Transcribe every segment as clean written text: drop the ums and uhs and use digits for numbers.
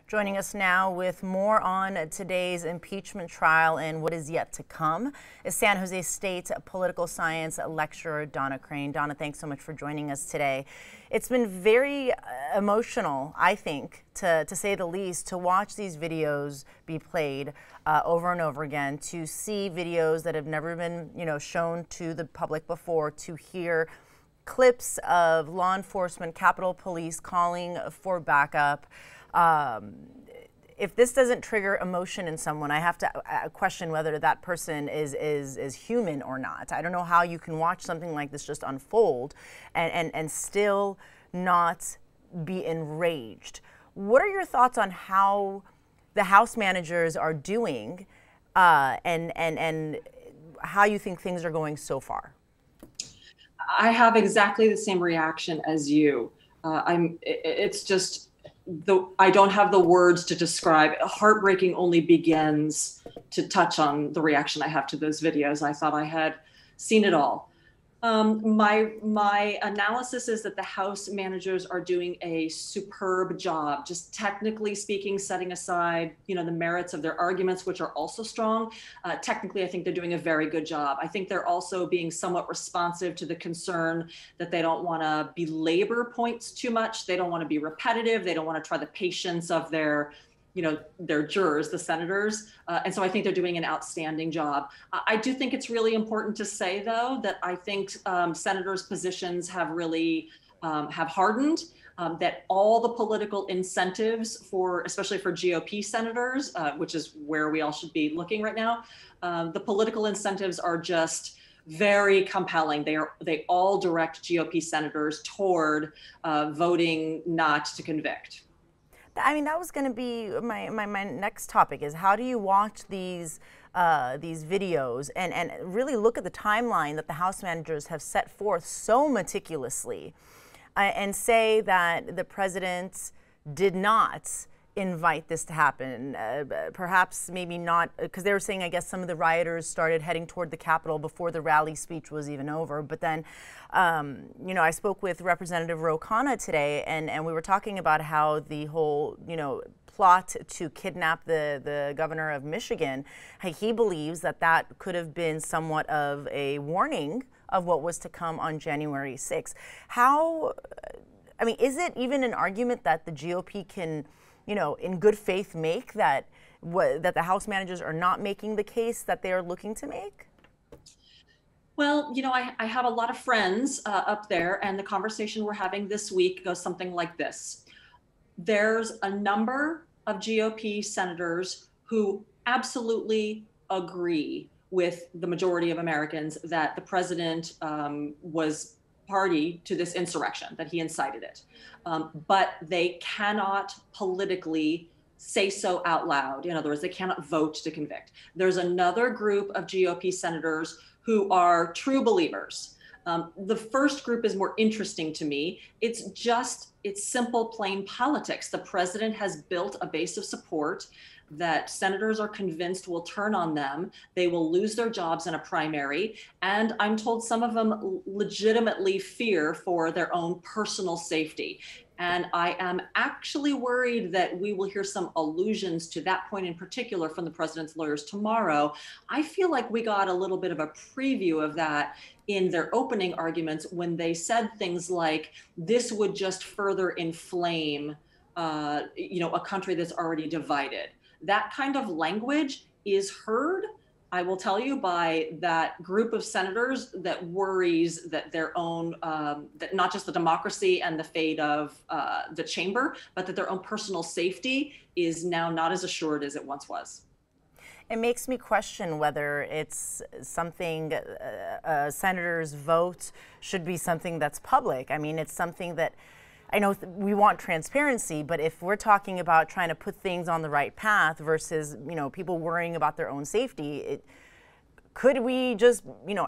Joining us now with more on today's impeachment trial and what is yet to come is San Jose State political science lecturer Donna Crane. Donna, thanks so much for joining us today. It's been very emotional, I think, to say the least, to watch these videos be played over and over again, to see videos that have never been, shown to the public before, to hear clips of law enforcement, Capitol Police calling for backup. If this doesn't trigger emotion in someone, I have to question whether that person is human or not. I don't know how you can watch something like this just unfold and still not be enraged. What are your thoughts on how the House managers are doing and how you think things are going so far? I have exactly the same reaction as you. I don't have the words to describe. Heartbreaking only begins to touch on the reaction I have to those videos. I thought I had seen it all. My analysis is that the House managers are doing a superb job, just technically speaking, setting aside, the merits of their arguments, which are also strong. Technically, I think they're doing a very good job. I think they're also being somewhat responsive to the concern that they don't want to belabor points too much. They don't want to be repetitive. They don't want to try the patience of their jurors, the senators. And so I think they're doing an outstanding job. I do think it's really important to say, though, that I think senators' positions have really have hardened, that all the political incentives especially for GOP senators, which is where we all should be looking right now, the political incentives are just very compelling. They all direct GOP senators toward voting not to convict. I mean, that was going to be my next topic, is how do you watch these videos and really look at the timeline that the House managers have set forth so meticulously and say that the president did not invite this to happen. Perhaps maybe not, because they were saying, I guess, some of the rioters started heading toward the Capitol before the rally speech was even over. But then, I spoke with Representative Ro Khanna today, and we were talking about how the whole, plot to kidnap the governor of Michigan, he believes that could have been somewhat of a warning of what was to come on January 6th. Is it even an argument that the GOP can, in good faith make that the House managers are not making the case that they are looking to make? Well, I have a lot of friends up there, and the conversation we're having this week goes something like this. There's a number of GOP senators who absolutely agree with the majority of Americans that the president was party to this insurrection, that he incited it. But they cannot politically say so out loud. In other words, they cannot vote to convict. There's another group of GOP senators who are true believers. The first group is more interesting to me. It's simple, plain politics. The president has built a base of support that senators are convinced will turn on them. They will lose their jobs in a primary. And I'm told some of them legitimately fear for their own personal safety. And I am actually worried that we will hear some allusions to that point in particular from the president's lawyers tomorrow. I feel like we got a little bit of a preview of that in their opening arguments when they said things like, this would just further inflame a country that's already divided. That kind of language is heard, I will tell you, by that group of senators that worries that their own, that not just the democracy and the fate of the chamber, but that their own personal safety is now not as assured as it once was. It makes me question whether it's something, a senator's vote should be something that's public. I mean, it's something that, I know we want transparency, but if we're talking about trying to put things on the right path versus, people worrying about their own safety, could we just,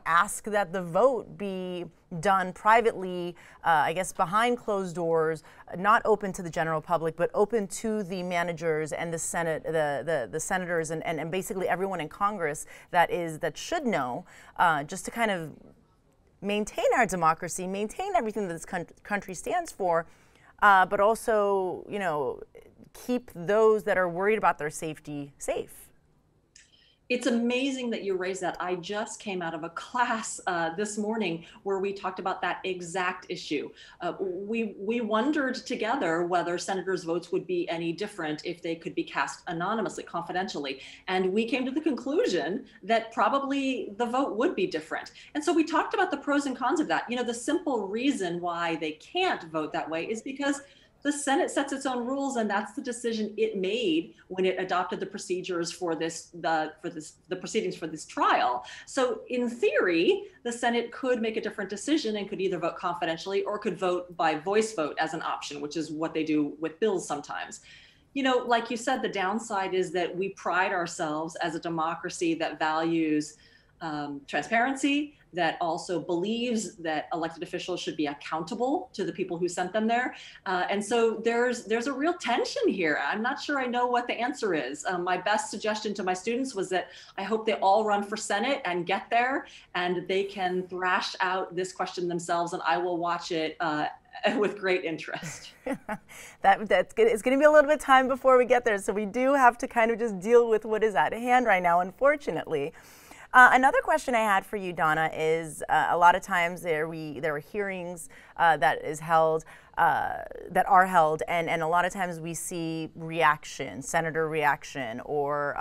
ask that the vote be done privately, I guess behind closed doors, not open to the general public, but open to the managers and the Senate, the senators and basically everyone in Congress that should know, just to kind of maintain our democracy, maintain everything that this country stands for, but also, keep those that are worried about their safety safe? It's amazing that you raised that. I just came out of a class this morning where we talked about that exact issue. We wondered together whether senators' votes would be any different if they could be cast anonymously, confidentially. And we came to the conclusion that probably the vote would be different. And so we talked about the pros and cons of that. The simple reason why they can't vote that way is because the Senate sets its own rules, and that's the decision it made when it adopted the procedures for the proceedings for this trial. So in theory, the Senate could make a different decision and could either vote confidentially or could vote by voice vote as an option, which is what they do with bills sometimes. Like you said, the downside is that we pride ourselves as a democracy that values transparency, that also believes that elected officials should be accountable to the people who sent them there. And so there's a real tension here. I'm not sure I know what the answer is. My best suggestion to my students was that I hope they all run for Senate and get there, and they can thrash out this question themselves, and I will watch it with great interest. That's good. It's going to be a little bit of time before we get there, so we do have to kind of just deal with what is at hand right now, unfortunately. Another question I had for you, Donna, is a lot of times there are hearings that are held, and a lot of times we see reaction, senator reaction, or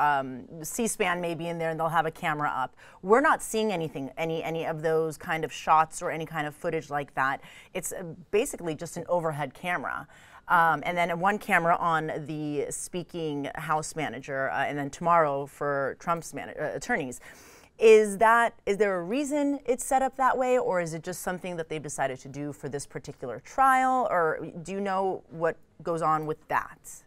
C-SPAN may be in there and they'll have a camera up. We're not seeing any of those kind of shots or any kind of footage like that. It's basically just an overhead camera. And then one camera on the speaking House manager, and then tomorrow for Trump's attorneys. Is there a reason it's set up that way, or is it just something that they've decided to do for this particular trial, or do you know what goes on with that?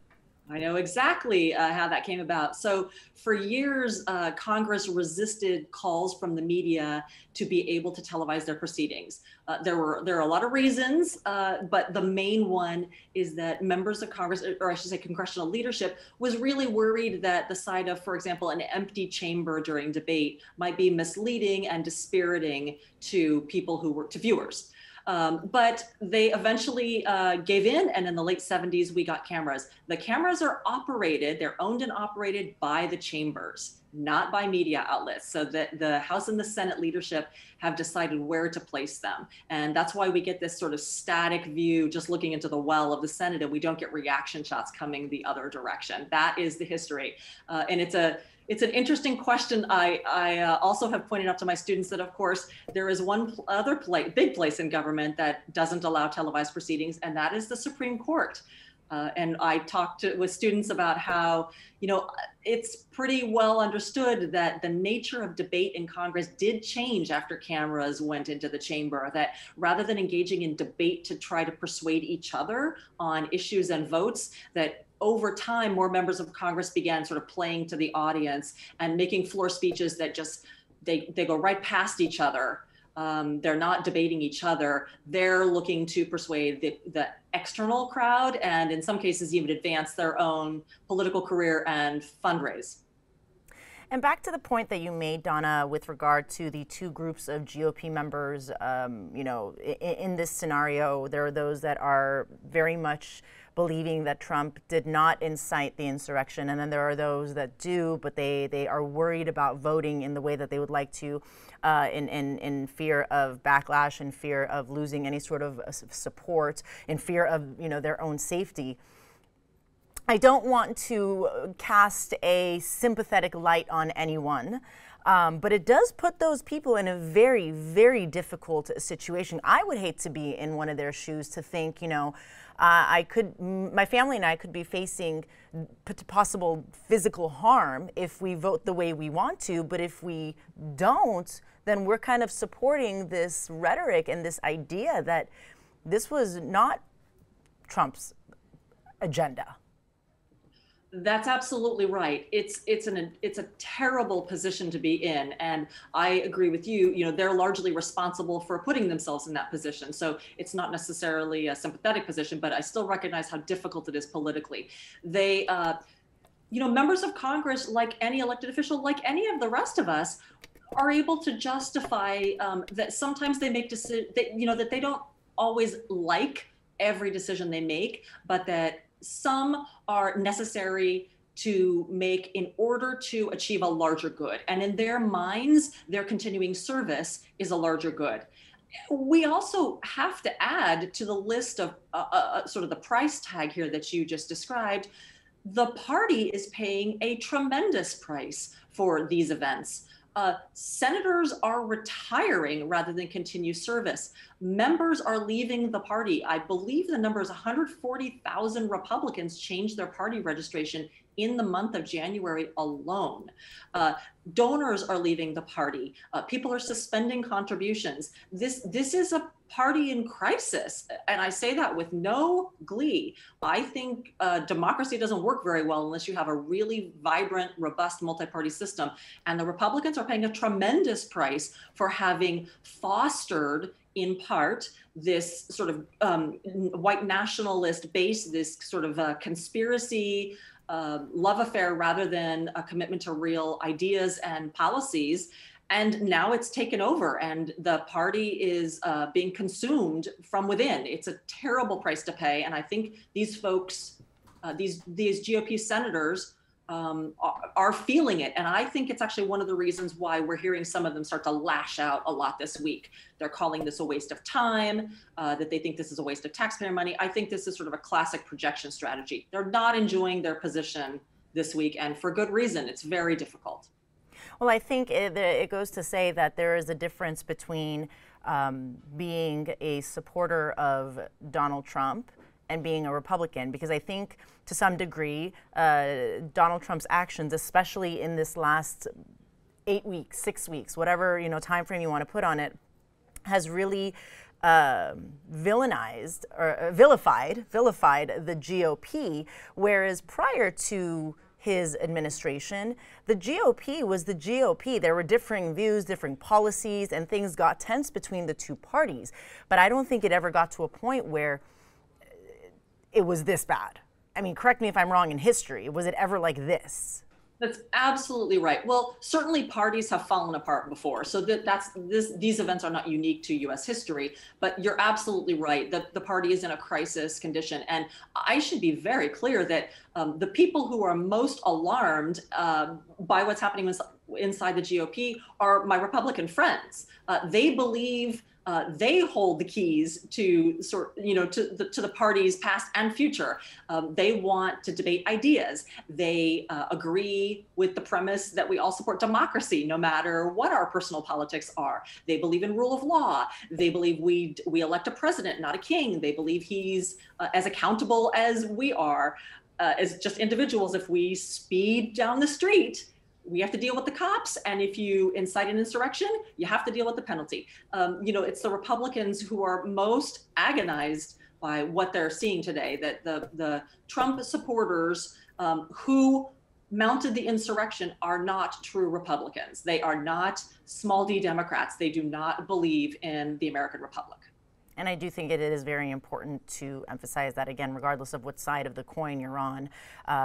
I know exactly how that came about. So for years, Congress resisted calls from the media to be able to televise their proceedings. There are a lot of reasons, but the main one is that members of Congress, or I should say congressional leadership, was really worried that the sight of, for example, an empty chamber during debate might be misleading and dispiriting to to viewers. But they eventually gave in, and in the late 70s, we got cameras. The cameras are they're owned and operated by the chambers, not by media outlets. So that the House and the Senate leadership have decided where to place them. And that's why we get this sort of static view, just looking into the well of the Senate, and we don't get reaction shots coming the other direction. That is the history. And it's an interesting question. I also have pointed out to my students that, of course, there is one other big place in government that doesn't allow televised proceedings, and that is the Supreme Court. And I talked with students about how, it's pretty well understood that the nature of debate in Congress did change after cameras went into the chamber, that rather than engaging in debate to try to persuade each other on issues and votes, that over time, more members of Congress began sort of playing to the audience and making floor speeches that just, they go right past each other. They're not debating each other. They're looking to persuade the external crowd, and in some cases even advance their own political career and fundraise. And back to the point that you made, Donna, with regard to the two groups of GOP members, in this scenario, there are those that are very much believing that Trump did not incite the insurrection, and then there are those that do, but they are worried about voting in the way that they would like to, in fear of backlash, in fear of losing any sort of support, in fear of their own safety. I don't want to cast a sympathetic light on anyone, but it does put those people in a very, very difficult situation. I would hate to be in one of their shoes, to think, my family and I could be facing possible physical harm if we vote the way we want to, but if we don't, then we're kind of supporting this rhetoric and this idea that this was not Trump's agenda. That's absolutely right. It's a terrible position to be in, and I agree with you. They're largely responsible for putting themselves in that position. So it's not necessarily a sympathetic position, but I still recognize how difficult it is politically. They, members of Congress, like any elected official, like any of the rest of us, are able to justify that sometimes they make decisions that they don't always like every decision they make, but that some are necessary to make in order to achieve a larger good. And in their minds, their continuing service is a larger good. We also have to add to the list of sort of the price tag here that you just described. The party is paying a tremendous price for these events. Senators are retiring rather than continue service. Members are leaving the party. I believe the number is 140,000 Republicans changed their party registration in the month of January alone. Donors are leaving the party. People are suspending contributions. This is a party in crisis. And I say that with no glee. I think democracy doesn't work very well unless you have a really vibrant, robust multi-party system. And the Republicans are paying a tremendous price for having fostered, in part, this sort of white nationalist base, this sort of conspiracy love affair rather than a commitment to real ideas and policies. And now it's taken over and the party is being consumed from within. It's a terrible price to pay. And I think these folks, these GOP senators are feeling it. And I think it's actually one of the reasons why we're hearing some of them start to lash out a lot this week. They're calling this a waste of time, that they think this is a waste of taxpayer money. I think this is sort of a classic projection strategy. They're not enjoying their position this week, and for good reason. It's very difficult. Well, I think it goes to say that there is a difference between being a supporter of Donald Trump and being a Republican, because I think to some degree Donald Trump's actions, especially in this last 8 weeks, 6 weeks, whatever time frame you want to put on it, has really villainized or vilified the GOP, whereas prior to his administration, the GOP was the GOP. There were differing views, differing policies, and things got tense between the two parties. But I don't think it ever got to a point where it was this bad. I mean, correct me if I'm wrong in history. Was it ever like this? That's absolutely right. Well, certainly parties have fallen apart before. So these events are not unique to US history, but you're absolutely right that the party is in a crisis condition. And I should be very clear that the people who are most alarmed by what's happening inside the GOP are my Republican friends. They believe they hold the keys to to the party's past and future. They want to debate ideas. They agree with the premise that we all support democracy, no matter what our personal politics are. They believe in rule of law. They believe we elect a president, not a king. They believe he's as accountable as we are, as just individuals. If we speed down the street, we have to deal with the cops, and if you incite an insurrection, you have to deal with the penalty. It's the Republicans who are most agonized by what they're seeing today, that the Trump supporters who mounted the insurrection are not true Republicans. They are not small d Democrats. They do not believe in the American Republic. And I do think it is very important to emphasize that, again, regardless of what side of the coin you're on.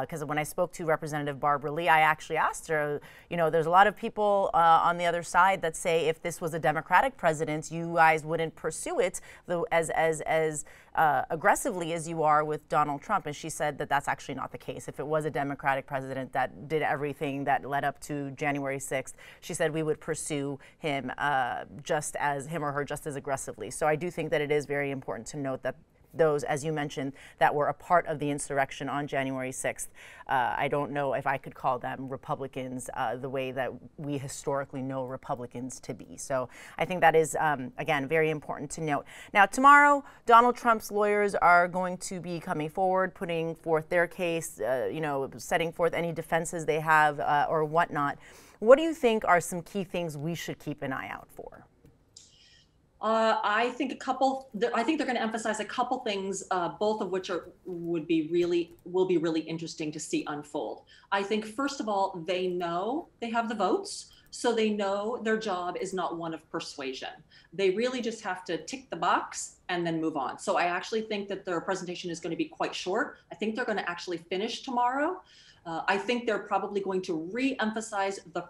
Because when I spoke to Representative Barbara Lee, I actually asked her, there's a lot of people on the other side that say if this was a Democratic president, you guys wouldn't pursue it as aggressively as you are with Donald Trump. And she said that that's actually not the case. If it was a Democratic president that did everything that led up to January 6th, she said we would pursue him just as aggressively. So I do think that it is very important to note that those, as you mentioned, that were a part of the insurrection on January 6th, I don't know if I could call them Republicans the way that we historically know Republicans to be. So I think that is, again, very important to note. Now, tomorrow, Donald Trump's lawyers are going to be coming forward, putting forth their case, setting forth any defenses they have or whatnot. What do you think are some key things we should keep an eye out for? I think they're going to emphasize a couple things, both of which will be really interesting to see unfold. I think, first of all, they know they have the votes, so they know their job is not one of persuasion. They really just have to tick the box and then move on. So I actually think that their presentation is going to be quite short. I think they're going to actually finish tomorrow. I think they're probably going to re-emphasize the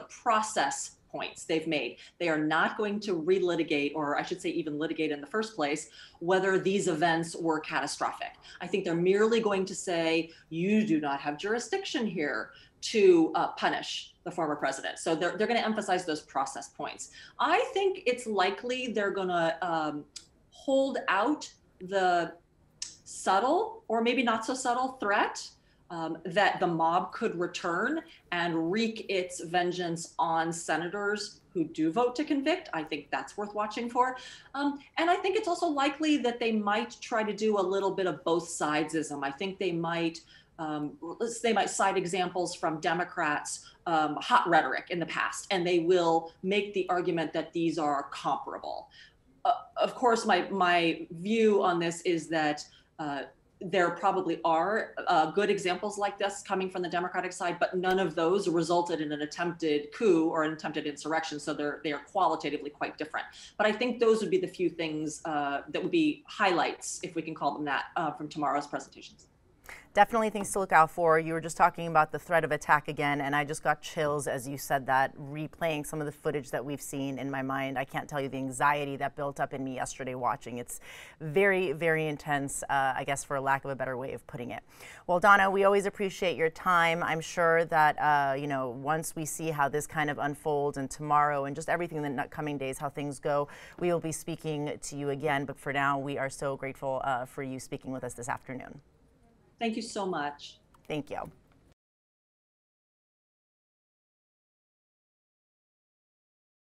process points they've made. They are not going to relitigate, or I should say even litigate in the first place, whether these events were catastrophic. I think they're merely going to say, you do not have jurisdiction here to punish the former president. So they're going to emphasize those process points. I think it's likely they're going to hold out the subtle, or maybe not so subtle, threat that the mob could return and wreak its vengeance on senators who do vote to convict. I think that's worth watching for. And I think it's also likely that they might try to do a little bit of both sidesism. I think they might cite examples from Democrats' hot rhetoric in the past, and they will make the argument that these are comparable. Of course, my view on this is that there probably are good examples like this coming from the Democratic side, but none of those resulted in an attempted coup or an attempted insurrection. So they are qualitatively quite different. But I think those would be the few things that would be highlights, if we can call them that, from tomorrow's presentations. Definitely things to look out for. You were just talking about the threat of attack again, and I just got chills as you said that, replaying some of the footage that we've seen in my mind. I can't tell you the anxiety that built up in me yesterday watching. It's very, very intense, I guess, for a lack of a better way of putting it. Well, Donna, we always appreciate your time. I'm sure that, once we see how this kind of unfolds, and tomorrow and just everything in the coming days, how things go, we will be speaking to you again. But for now, we are so grateful for you speaking with us this afternoon. Thank you so much. Thank you.